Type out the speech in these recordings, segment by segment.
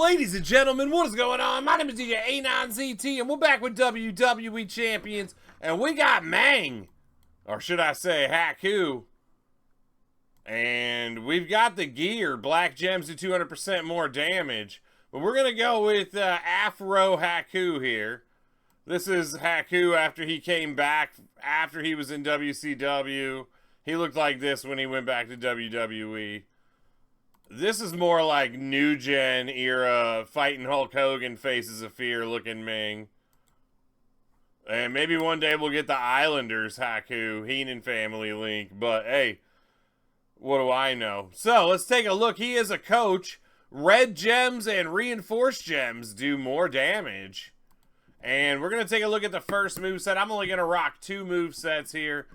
Ladies and gentlemen, what is going on? My name is djanonzt, and we're back with WWE Champions, and we got Mang, or should I say Haku, and we've got the gear. Black gems do 200% more damage, but we're going to go with Afro Haku here. This is Haku after he came back, after he was in WCW. He looked like this when he went back to WWE. This is more like New Gen era fighting Hulk Hogan Faces of Fear looking Ming. And maybe one day we'll get the Islanders Haku, Heenan family link. But hey, what do I know? So let's take a look. He is a coach. Red gems and reinforced gems do more damage. And we're going to take a look at the first moveset. I'm only going to rock 2 movesets here.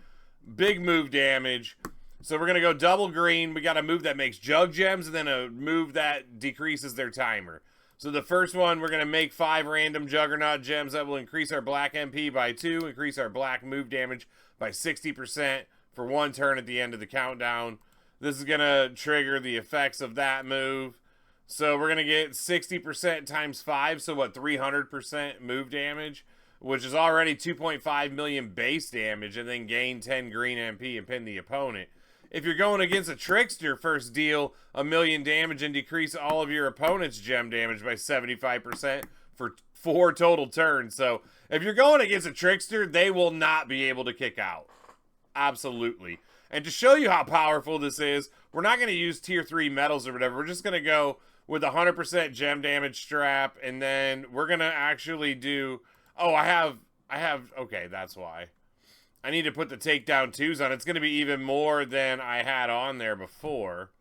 Big move damage. So we're going to go double green. We got a move that makes jug gems and then a move that decreases their timer. So the first one, we're going to make 5 random juggernaut gems that will increase our black MP by 2, increase our black move damage by 60% for 1 turn at the end of the countdown. This is going to trigger the effects of that move. So we're going to get 60% times 5, so what, 300% move damage, which is already 2.5 million base damage, and then gain 10 green MP and pin the opponent. If you're going against a trickster, first deal 1 million damage and decrease all of your opponent's gem damage by 75% for 4 total turns. So if you're going against a trickster, they will not be able to kick out. Absolutely. And to show you how powerful this is, we're not going to use tier 3 metals or whatever. We're just going to go with 100% gem damage strap, and then we're going to actually do... Oh, I have... Okay, that's why. I need to put the takedown 2s on. It's going to be even more than I had on there before.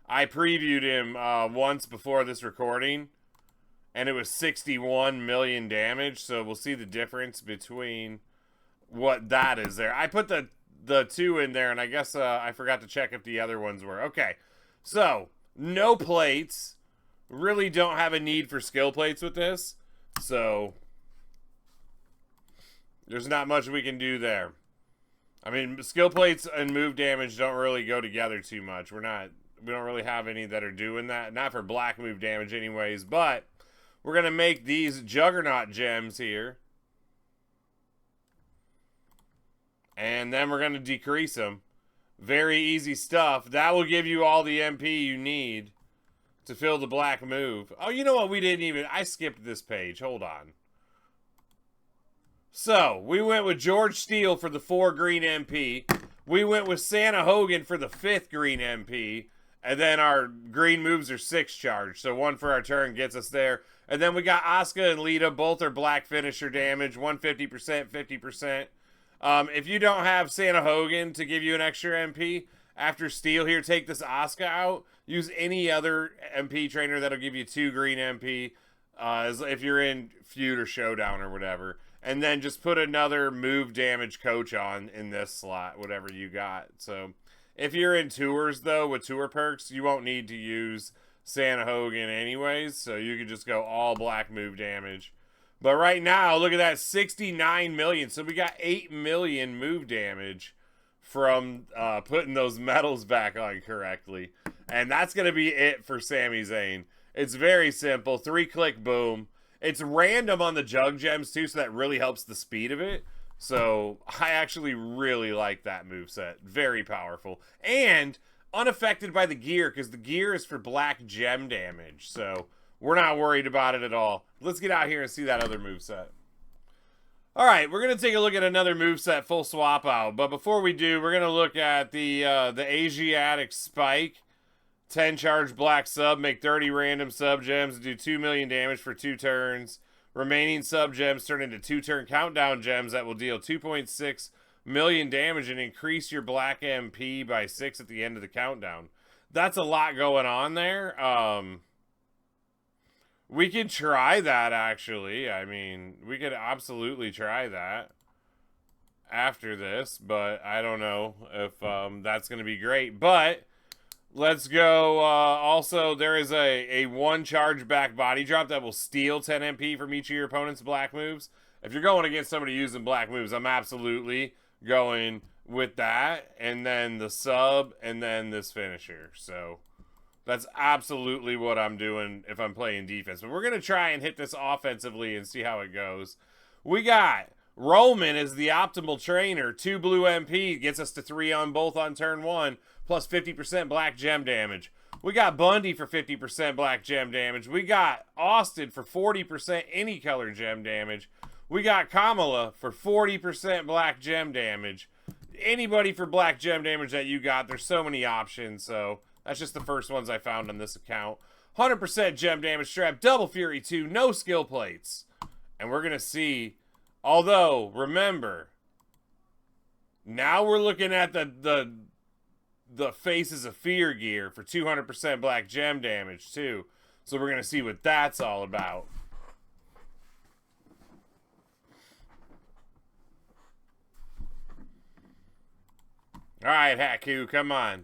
I previewed him once before this recording, and it was 61 million damage, so we'll see the difference between what that is there. I put the 2 in there, and I guess I forgot to check if the other ones were. Okay, so no plates. Really don't have a need for skill plates with this, so there's not much we can do there. I mean, skill plates and move damage don't really go together too much. We don't really have any that are doing that. Not for black move damage anyways, but we're going to make these juggernaut gems here. And then we're going to decrease them. Very easy stuff. That will give you all the MP you need to fill the black move. Oh, you know what? I skipped this page. Hold on. So, we went with George Steele for the 4 green MP. We went with Santa Hogan for the 5th green MP. And then our green moves are 6 charged. So 1 for our turn gets us there. And then we got Asuka and Lita. Both are black finisher damage. 150%, 50%. If you don't have Santa Hogan to give you an extra MP, after Steele here, take this Asuka out. Use any other MP trainer that'll give you 2 green MP if you're in feud or showdown or whatever. And then just put another move damage coach on in this slot, whatever you got. So if you're in tours, though, with tour perks, you won't need to use Santa Hogan anyways. So you can just go all black move damage. But right now, look at that, 69 million. So we got 8 million move damage from putting those medals back on correctly. And that's going to be it for Sami Zayn. It's very simple. 3-click boom. It's random on the jug gems too, so that really helps the speed of it. So I actually really like that moveset. Very powerful. And unaffected by the gear, because the gear is for black gem damage. So we're not worried about it at all. Let's get out here and see that other moveset. Alright, we're going to take a look at another moveset full swap out. But before we do, we're going to look at the Asiatic Spike. 10 charge black sub, make 30 random sub gems, do 2 million damage for 2 turns. Remaining sub gems turn into 2-turn countdown gems that will deal 2.6 million damage and increase your black MP by 6 at the end of the countdown. That's a lot going on there. We could try that, actually. I mean, we could absolutely try that after this, but I don't know if that's going to be great. But let's go. Also, there is a 1 charge back body drop that will steal 10 MP from each of your opponent's black moves. If you're going against somebody using black moves, I'm absolutely going with that, and then the sub, and then this finisher. So that's absolutely what I'm doing if I'm playing defense. But we're going to try and hit this offensively and see how it goes. We got Roman as the optimal trainer. 2 blue MP gets us to 3 on both on turn 1, plus 50% black gem damage. We got Bundy for 50% black gem damage. We got Austin for 40% any color gem damage. We got Kamala for 40% black gem damage. Anybody for black gem damage that you got, there's so many options, so that's just the first ones I found on this account. 100% gem damage strap, double fury 2, no skill plates. And we're going to see, although, remember, now we're looking at the Faces of Fear gear for 200% black gem damage, too. So we're going to see what that's all about. Alright, Haku, come on.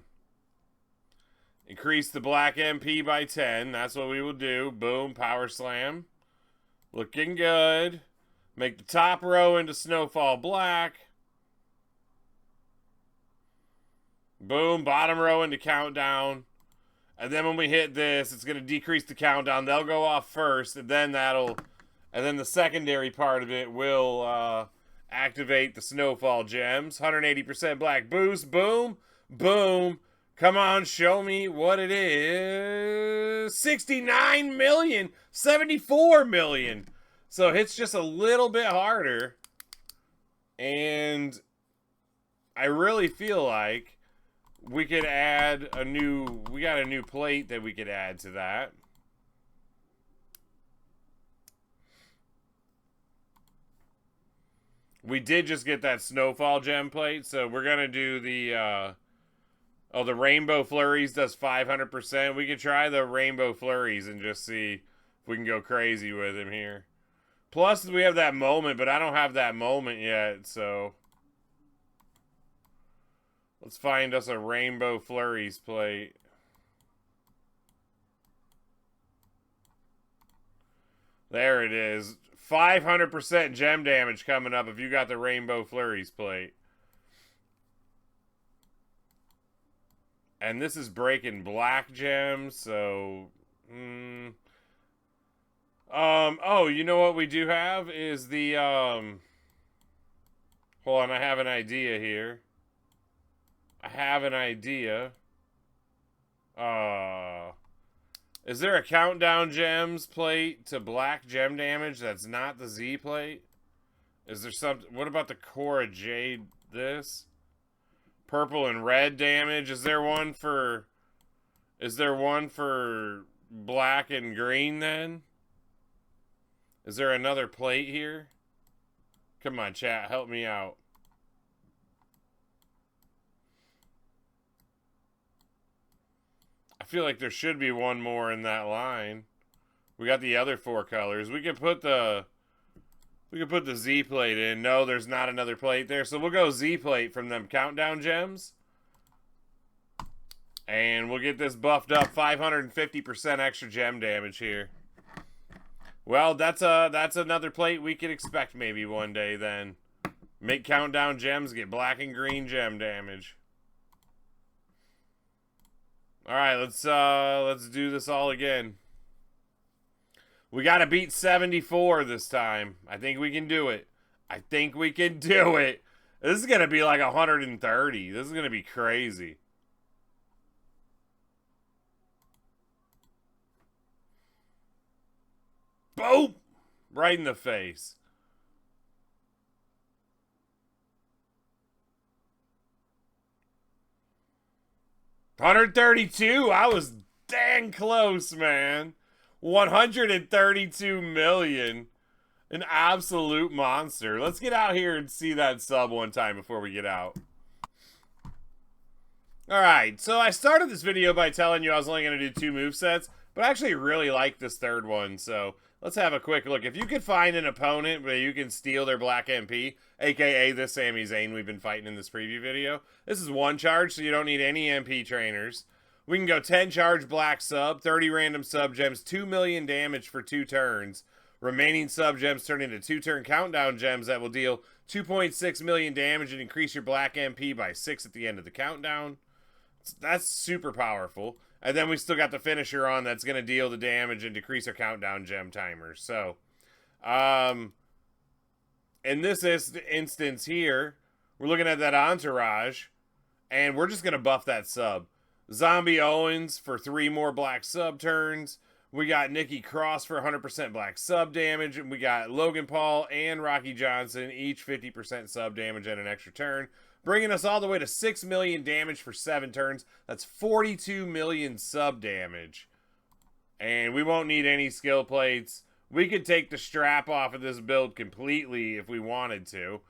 Increase the black MP by 10. That's what we will do. Boom, power slam. Looking good. Make the top row into Snowfall black. Boom, bottom row into Countdown. And then when we hit this, it's going to decrease the countdown. They'll go off first, and then the secondary part of it will activate the Snowfall gems. 180% black boost. Boom. Boom. Come on, show me what it is. 69 million. 74 million. So it hits just a little bit harder. And I really feel like we could add we got a new plate that we could add to that. We did just get that Snowfall gem plate, so we're going to do the Rainbow Flurries does 500%. We could try the Rainbow Flurries and just see if we can go crazy with him here. Plus, we have that moment, but I don't have that moment yet, so let's find us a Rainbow Flurries plate. There it is. 500% gem damage coming up if you got the Rainbow Flurries plate. And this is breaking black gems, so oh, you know what we do have is the hold on, I have an idea here. Is there a countdown gems plate to black gem damage that's not the Z plate? Is there something? What about the Cora Jade? This purple and red damage. Is there one for black and green then? Is there another plate here? Come on, chat, help me out. I feel like there should be one more in that line. We got the other 4 colors. We could put the Z plate in. No, there's not another plate there. So we'll go Z plate from them countdown gems. And we'll get this buffed up 550% extra gem damage here. Well, that's another plate we could expect maybe one day then. Make countdown gems get black and green gem damage. All right, let's do this all again. We got to beat 74 this time. I think we can do it. This is going to be like 130. This is going to be crazy. Boom! Right in the face. $132. I was dang close, man. 132 million. An absolute monster. Let's get out here and see that sub one time before we get out. Alright, so I started this video by telling you I was only going to do 2 movesets, but I actually really like this third one, so let's have a quick look. If you could find an opponent where you can steal their black MP, aka this Sami Zayn we've been fighting in this preview video, this is 1 charge, so you don't need any MP trainers. We can go 10 charge black sub, 30 random sub gems, 2 million damage for 2 turns. Remaining sub gems turn into 2-turn countdown gems that will deal 2.6 million damage and increase your black MP by 6 at the end of the countdown. That's super powerful. And then we still got the finisher on that's going to deal the damage and decrease our countdown gem timers. So, in this instance here, we're looking at that entourage, and we're just going to buff that sub. Zombie Owens for 3 more black sub turns. We got Nikki Cross for 100% black sub damage. And we got Logan Paul and Rocky Johnson, each 50% sub damage and an extra turn. Bringing us all the way to 6 million damage for 7 turns. That's 42 million sub damage. And we won't need any skill plates. We could take the strap off of this build completely if we wanted to.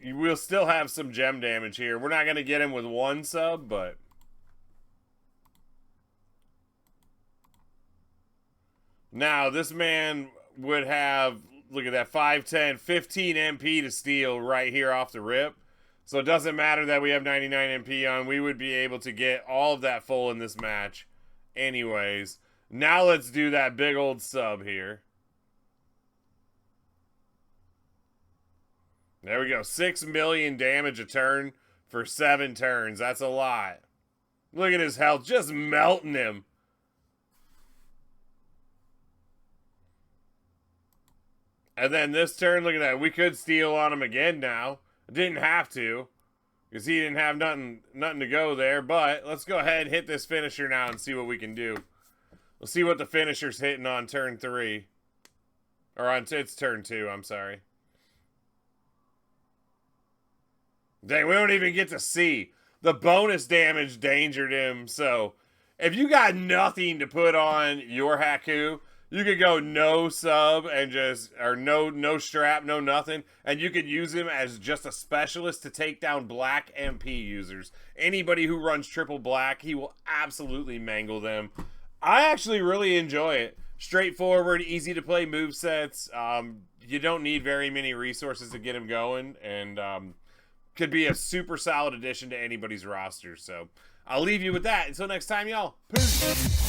We'll still have some gem damage here. We're not going to get him with 1 sub, but... Now, this man would have, look at that, 5, 10, 15 MP to steal right here off the rip. So it doesn't matter that we have 99 MP on. We would be able to get all of that full in this match anyways. Now let's do that big old sub here. There we go. 6 million damage a turn for 7 turns. That's a lot. Look at his health. Just melting him. And then this turn, look at that. We could steal on him again now. Didn't have to, because he didn't have nothing to go there. But let's go ahead and hit this finisher now and see what we can do. We'll see what the finisher's hitting on turn 3. Or on, it's turn 2, I'm sorry. Dang, we don't even get to see. The bonus damage dangered him. So, if you got nothing to put on your Haku, you could go no sub and just, or no strap, no nothing, and you could use him as just a specialist to take down black MP users. Anybody who runs triple black, he will absolutely mangle them. I actually really enjoy it. Straightforward, easy to play movesets. You don't need very many resources to get him going, and could be a super solid addition to anybody's roster. So I'll leave you with that. Until next time, y'all. Peace.